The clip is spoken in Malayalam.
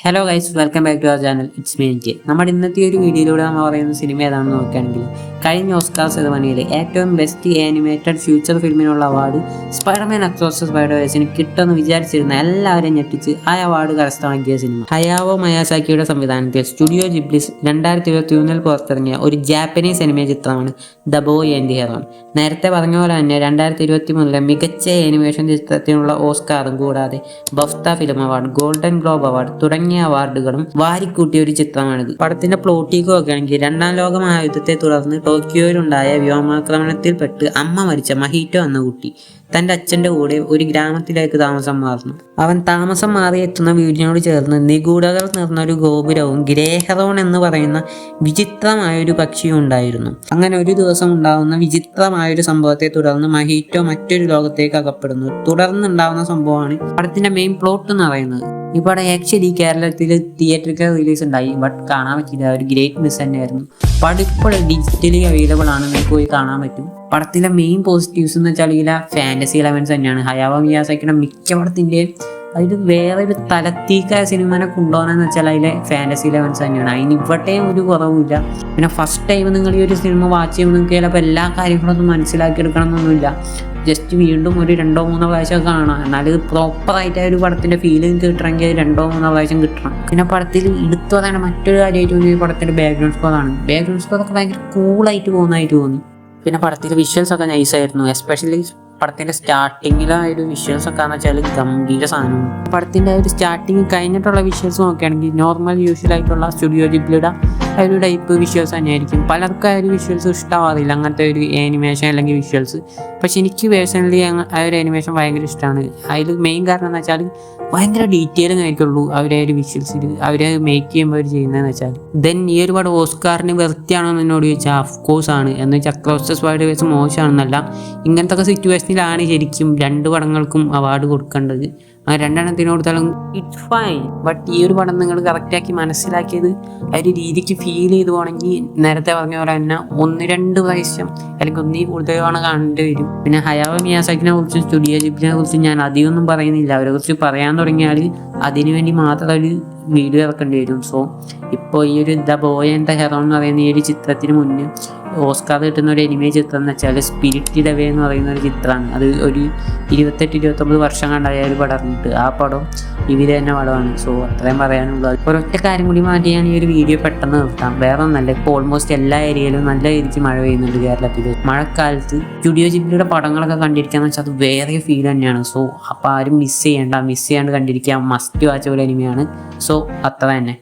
Hello guys, welcome back to our channel. It's me എനിക്ക്. നമ്മുടെ ഇന്നത്തെ ഒരു വീഡിയോയിലൂടെ നമ്മൾ പറയുന്ന സിനിമ ഏതാണെന്ന് നോക്കുകയാണെങ്കിൽ കഴിഞ്ഞ ഓസ്കാർ സെറമണിയിൽ ഏറ്റവും ബെസ്റ്റ് ആനിമേറ്റഡ് ഫ്യൂച്ചർ ഫിലിമിനുള്ള അവാർഡ് സ്പൈഡർമാൻ അക്രോസ് ദ സ്പൈഡർ-വേഴ്സിന് കിട്ടുമെന്ന് വിചാരിച്ചിരുന്ന എല്ലാവരെയും ഞെട്ടിച്ച് ആ അവാർഡ് കരസ്ഥമാക്കിയ സിനിമ ഹയാവോ മയാസാക്കിയുടെ സംവിധാനത്തിൽ സ്റ്റുഡിയോ ജിബ്ലിസ് 2021 പുറത്തിറങ്ങിയ ഒരു ജാപ്പനീസ് അനിമേ ചിത്രമാണ് the boy and the heron. നേരത്തെ പറഞ്ഞ പോലെ തന്നെ 2023 മികച്ച ആനിമേഷൻ ചിത്രത്തിനുള്ള ഓസ്കാറും കൂടാതെ BAFTA film award, Golden Globe award തുടങ്ങിയ അവാർഡുകളും വാരിക്കൂട്ടിയ ഒരു ചിത്രമാണിത്. പടത്തിന്റെ പ്ലോട്ടിലേക്ക് നോക്കുകയാണെങ്കിൽ രണ്ടാം ലോക മഹായുദ്ധത്തെ തുടർന്ന് ടോക്കിയോയിലുണ്ടായ വ്യോമാക്രമണത്തിൽപ്പെട്ട് അമ്മ മരിച്ച മഹീറ്റോ എന്ന കുട്ടി തന്റെ അച്ഛന്റെ കൂടെ ഒരു ഗ്രാമത്തിലേക്ക് താമസം മാറുന്നു. അവൻ താമസം മാറി എത്തുന്ന വീടിനോട് ചേർന്ന് നിഗൂഢകൾ നിറഞ്ഞ ഒരു ഗോപുരവും ഗ്രേഹറോൺ എന്ന് പറയുന്ന വിചിത്രമായൊരു പക്ഷിയും ഉണ്ടായിരുന്നു. അങ്ങനെ ഒരു ദിവസം ഉണ്ടാകുന്ന വിചിത്രമായൊരു സംഭവത്തെ തുടർന്ന് മഹീറ്റോ മറ്റൊരു ലോകത്തേക്ക് അകപ്പെടുന്നു. തുടർന്നുണ്ടാകുന്ന സംഭവമാണ് പടത്തിന്റെ മെയിൻ പ്ലോട്ട് എന്ന് പറയുന്നത്. ഈ പടം ആക്ച്വലി കേരളത്തിൽ തിയേറ്ററിക്കൽ റിലീസ് ഉണ്ടായി, ബട്ട് കാണാൻ പറ്റില്ല. ഒരു ഗ്രേറ്റ് മിസ് തന്നെയായിരുന്നു. പടം ഇപ്പോൾ ഡിജിറ്റലി അവൈലബിൾ ആണ്, നിങ്ങൾക്ക് പോയി കാണാൻ പറ്റും. പടത്തിലെ മെയിൻ പോസിറ്റീവ്സ് എന്ന് വെച്ചാൽ ഇതിലെ ഫാന്റസി എലമെന്റ്സ് തന്നെയാണ്. ഹയാവോ മിയാസാക്കിയുടെ മിക്ക പടത്തിൻ്റെയും അതിൽ വേറെ ഒരു തലത്തീക്കായ സിനിമനെ കൊണ്ടുപോകാനെന്ന് വെച്ചാൽ അതിലെ ഫാന്റസി എലമെന്റ്സ് തന്നെയാണ്. അതിന് ഇവിടെയും ഒരു കുറവുമില്ല. പിന്നെ ഫസ്റ്റ് ടൈം നിങ്ങൾ ഈ ഒരു സിനിമ വാച്ച് ചെയ്യുമ്പോൾ നിങ്ങൾക്ക് ചിലപ്പോൾ എല്ലാ കാര്യങ്ങളൊന്നും മനസ്സിലാക്കിയെടുക്കണം എന്നൊന്നുമില്ല. ജസ്റ്റ് വീണ്ടും ഒരു 2-3 പ്രാവശ്യം കാണാം. എന്നാൽ പ്രോപ്പറായിട്ട് ഒരു പടത്തിൻ്റെ ഫീലിംഗ് കിട്ടണമെങ്കിൽ 2-3 പ്രാവശ്യം കിട്ടണം. പിന്നെ പടത്തിൽ എടുത്തു പറയാൻ മറ്റൊരു കാര്യമായിട്ട് ഈ പടത്തിൻ്റെ ബാക്ക്ഗ്രൗണ്ട് സ്കോറാണ്. ബാക്ക്ഗ്രൗണ്ട് സ്കോറൊക്കെ ഭയങ്കര കൂളായിട്ട് പോകുന്നതായിട്ട് തോന്നി. പിന്നെ പടത്തിലെ വിഷ്വൽസ് ഒക്കെ നൈസായിരുന്നു. എസ്പെഷ്യലി പടത്തിൻ്റെ സ്റ്റാർട്ടിങ്ങിലെ ഒരു വിഷ്വൽസ് ഒക്കെ എന്ന് വെച്ചാൽ ഗംഭീര സാധനമാണ്. പടത്തിൻ്റെ ഒരു സ്റ്റാർട്ടിങ് കഴിഞ്ഞിട്ടുള്ള വിഷ്വൽസ് നോക്കുകയാണെങ്കിൽ നോർമൽ യൂഷ്വൽ ആയിട്ടുള്ള സ്റ്റുഡിയോ ജിബ്ലിയുടെ ഒരു ടൈപ്പ് വിഷ്വൽസ് തന്നെയായിരിക്കും. പലർക്കും ആ ഒരു വിഷ്വൽസ് ഇഷ്ടമാവില്ല, അങ്ങനത്തെ ഒരു ആനിമേഷൻ അല്ലെങ്കിൽ വിഷ്വൽസ്. പക്ഷെ എനിക്ക് പേഴ്സണലി ആ ഒരു ആനിമേഷൻ ഭയങ്കര ഇഷ്ടമാണ്. അതിൽ മെയിൻ കാരണം എന്ന് വെച്ചാൽ ഭയങ്കര ഡീറ്റെയിലിംഗ് ആയിരിക്കുള്ളൂ അവരെ ഒരു വിഷ്വൽസിൽ അവർ മേക്ക് ചെയ്യുമ്പോൾ അവർ ചെയ്യുന്നതെന്ന് വെച്ചാൽ. ദെൻ ഈ ഒരു പടം ഓസ്കാറിന് വെറുതെയാണോ എന്ന് എന്നോട് ചോദിച്ചാൽ ഓഫ്കോഴ്സ് ആണ്. എന്ന് വെച്ചാൽ അക്രോസ് ദ സ്പൈഡർ-വേഴ്സ് മോശമാണെന്നല്ല, ഇങ്ങനത്തെ സിറ്റുവേഷനിലാണ് ശരിക്കും 2 പടങ്ങൾക്കും അവാർഡ് കൊടുക്കേണ്ടത്. ആ 2 എണ്ണത്തിന് കൊടുത്താലും ഇറ്റ്സ് ഫൈൻ. ബട്ട് ഈ ഒരു പടം നിങ്ങൾ കറക്റ്റാക്കി മനസ്സിലാക്കിയത് ആ ഒരു രീതിക്ക് ഫീൽ ചെയ്ത് പോകണമെങ്കിൽ നേരത്തെ പറഞ്ഞ പോലെ തന്നെ 1-2 പ്രാവശ്യം അല്ലെങ്കിൽ 1 കൂടുതൽ തവണ കാണേണ്ടി വരും. പിന്നെ ഹയാവോ മിയാസാക്കിനെ കുറിച്ചും സ്റ്റുഡിയോ ജിബ്ലിനെ കുറിച്ചും ഞാൻ അധികമൊന്നും പറയുന്നില്ല. അവരെ കുറിച്ച് പറയാൻ തുടങ്ങിയാൽ അതിനുവേണ്ടി മാത്രം ഒരു വീഡിയോ ഇറക്കേണ്ടി വരും. സോ ഇപ്പോൾ ഈ ഒരു the boy and the heron എന്ന് പറയുന്ന ഈ ഒരു ചിത്രത്തിന് മുന്നേ ഓസ്കാർ കിട്ടുന്ന ഒരു അനിമേ ചിത്രം എന്ന് വെച്ചാൽ സ്പിരിറ്റഡ് അവേ എന്ന് പറയുന്ന ഒരു ചിത്രമാണ്. അത് ഒരു 28-29 വർഷം കണ്ടായ ഒരു പടം ഇറങ്ങിയിട്ട് ആ പടം ഇവർ തന്നെ പടമാണ്. സോ അത്രയും പറയാനുള്ളത്. ഒരൊറ്റ കാര്യം കൂടി മാറ്റിയാണ് ഈ ഒരു വീഡിയോ പെട്ടെന്ന് നിർത്താം. വേറെ ഒന്നല്ല, ഇപ്പോൾ ഓൾമോസ്റ്റ് എല്ലാ ഏരിയയിലും നല്ല രീതിക്ക് മഴ പെയ്യുന്നുണ്ട് കേരളത്തിൽ. മഴക്കാലത്ത് സ്റ്റുഡിയോ ജിബ്ലിയുടെ പടങ്ങളൊക്കെ കണ്ടിരിക്കാന്ന് വെച്ചാൽ അത് വേറെ ഫീൽ തന്നെയാണ്. സോ അപ്പോൾ ആരും മിസ് ചെയ്യാണ്ട് കണ്ടിരിക്കുക. മസ്റ്റ് വാച്ച് ഒരു അനിമയാണ്. സോ അത്ര തന്നെ.